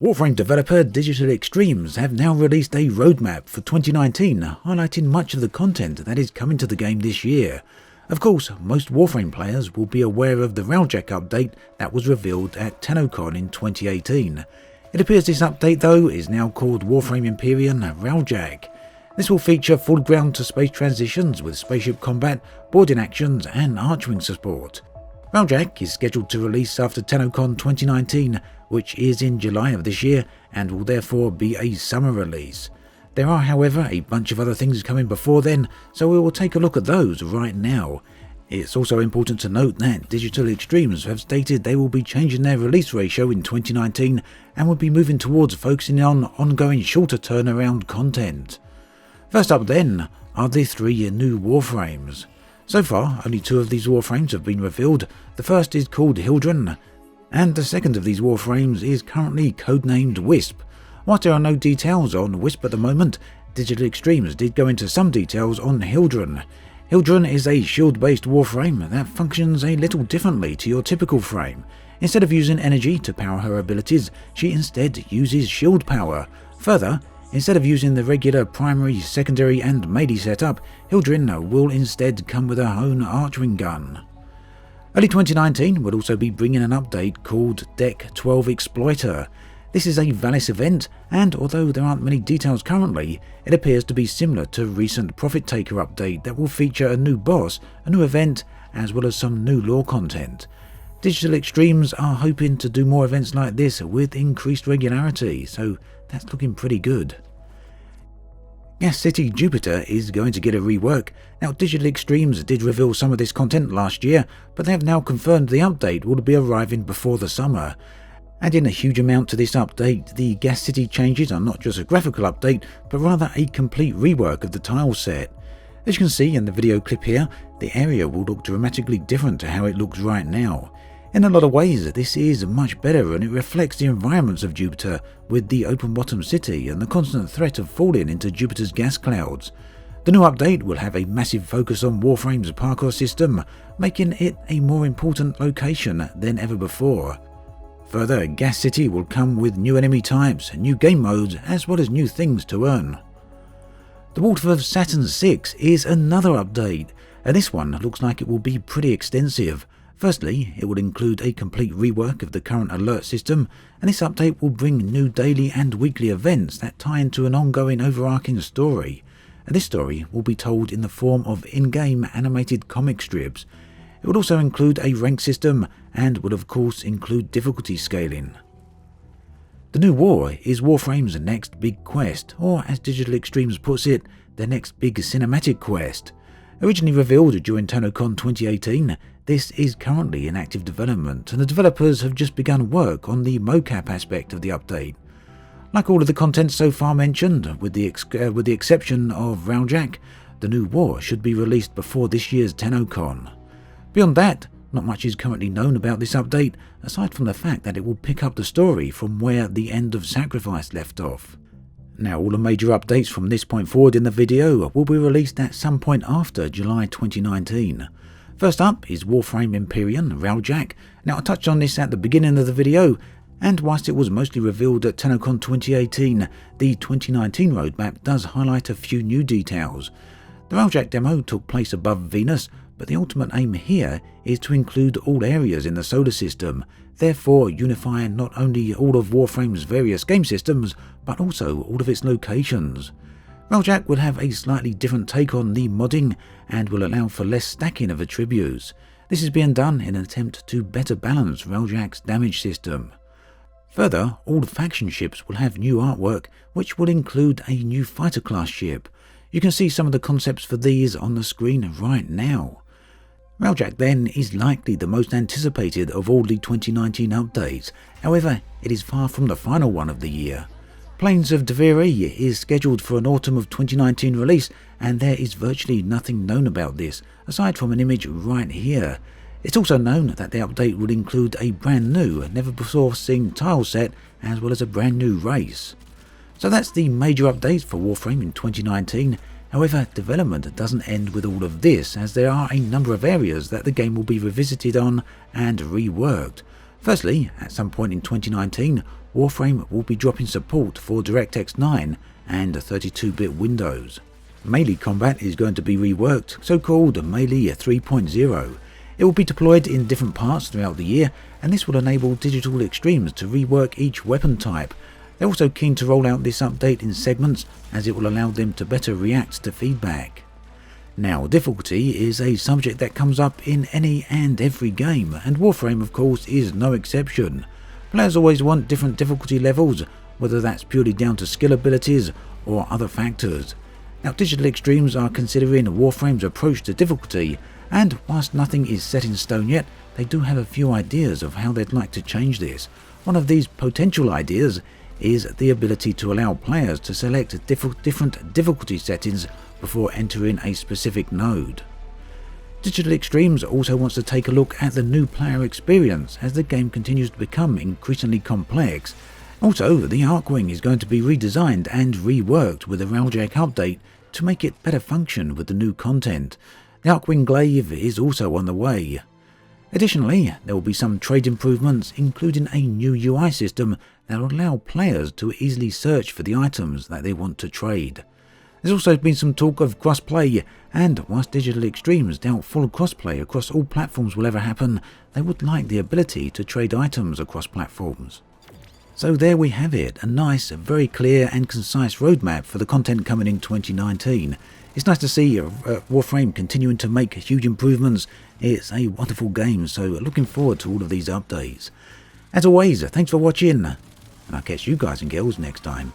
Warframe developer Digital Extremes have now released a roadmap for 2019, highlighting much of the content that is coming to the game this year. Of course, most Warframe players will be aware of the Railjack update that was revealed at TennoCon in 2018. It appears this update though is now called Warframe Empyrean Railjack. This will feature full ground to space transitions with spaceship combat, boarding actions and archwing support. Railjack is scheduled to release after TennoCon 2019, which is in July of this year and will therefore be a summer release. There are however a bunch of other things coming before then, so we will take a look at those right now. It's also important to note that Digital Extremes have stated they will be changing their release ratio in 2019 and will be moving towards focusing on ongoing shorter turnaround content. First up then are the 3 new Warframes. So far, only 2 of these Warframes have been revealed. The first is called Hildryn, and the second of these Warframes is currently codenamed Wisp. Whilst there are no details on Wisp at the moment, Digital Extremes did go into some details on Hildryn. Hildryn is a shield-based Warframe that functions a little differently to your typical frame. Instead of using energy to power her abilities, she instead uses shield power. Further, instead of using the regular primary, secondary and melee setup, Hildryn will instead come with her own archwing gun. Early 2019 will also be bringing an update called Deck 12 Exploiter. This is a Valis event, and although there aren't many details currently, it appears to be similar to recent Profit Taker update that will feature a new boss, a new event, as well as some new lore content. Digital Extremes are hoping to do more events like this with increased regularity, so that's looking pretty good. Gas City Jupiter is going to get a rework. Now, Digital Extremes did reveal some of this content last year, but they have now confirmed the update will be arriving before the summer. Adding a huge amount to this update, the Gas City changes are not just a graphical update, but rather a complete rework of the tile set. As you can see in the video clip here, the area will look dramatically different to how it looks right now. In a lot of ways, this is much better and it reflects the environments of Jupiter with the open bottom city and the constant threat of falling into Jupiter's gas clouds. The new update will have a massive focus on Warframe's parkour system, making it a more important location than ever before. Further, Gas City will come with new enemy types, new game modes, as well as new things to earn. The Wolf of Saturn Six is another update, and this one looks like it will be pretty extensive. Firstly, it will include a complete rework of the current alert system, and this update will bring new daily and weekly events that tie into an ongoing overarching story. And this story will be told in the form of in-game animated comic strips. It will also include a rank system, and will of course include difficulty scaling. The new war is Warframe's next big quest, or as Digital Extremes puts it, their next big cinematic quest. Originally revealed during TennoCon 2018, this is currently in active development, and the developers have just begun work on the mocap aspect of the update. Like all of the content so far mentioned, with the exception of Railjack, the new war should be released before this year's TennoCon. Beyond that, not much is currently known about this update, aside from the fact that it will pick up the story from where the End of Sacrifice left off. Now, all the major updates from this point forward in the video will be released at some point after July 2019. First up is Warframe Empyrean Railjack. Now, I touched on this at the beginning of the video, and whilst it was mostly revealed at TennoCon 2018, the 2019 roadmap does highlight a few new details. The Railjack demo took place above Venus, but the ultimate aim here is to include all areas in the solar system, therefore unifying not only all of Warframe's various game systems, but also all of its locations. Railjack will have a slightly different take on the modding and will allow for less stacking of attributes. This is being done in an attempt to better balance Railjack's damage system. Further, all faction ships will have new artwork, which will include a new fighter class ship. You can see some of the concepts for these on the screen right now. Railjack then is likely the most anticipated of all the 2019 updates, however it is far from the final one of the year. Plains of Duviri is scheduled for an autumn of 2019 release, and there is virtually nothing known about this, aside from an image right here. It's also known that the update will include a brand new, never before seen tile set, as well as a brand new race. So that's the major updates for Warframe in 2019. However, development doesn't end with all of this, as there are a number of areas that the game will be revisited on and reworked. Firstly, at some point in 2019, Warframe will be dropping support for DirectX 9 and 32-bit Windows. Melee combat is going to be reworked, so-called Melee 3.0. It will be deployed in different parts throughout the year, and this will enable Digital Extremes to rework each weapon type. They're also keen to roll out this update in segments, as it will allow them to better react to feedback. Now, difficulty is a subject that comes up in any and every game, and Warframe of course is no exception. Players always want different difficulty levels, whether that's purely down to skill abilities or other factors. Now, Digital Extremes are considering Warframe's approach to difficulty, and whilst nothing is set in stone yet, they do have a few ideas of how they'd like to change this. One of these potential ideas is the ability to allow players to select different difficulty settings before entering a specific node. Digital Extremes also wants to take a look at the new player experience as the game continues to become increasingly complex. Also, the Archwing is going to be redesigned and reworked with a Railjack update to make it better function with the new content. The Archwing Glaive is also on the way. Additionally, there will be some trade improvements, including a new UI system that will allow players to easily search for the items that they want to trade. There's also been some talk of crossplay, and whilst Digital Extremes doubt full crossplay across all platforms will ever happen, they would like the ability to trade items across platforms. So there we have it, a nice, very clear and concise roadmap for the content coming in 2019. It's nice to see Warframe continuing to make huge improvements. It's a wonderful game, so looking forward to all of these updates. As always, thanks for watching, and I'll catch you guys and girls next time.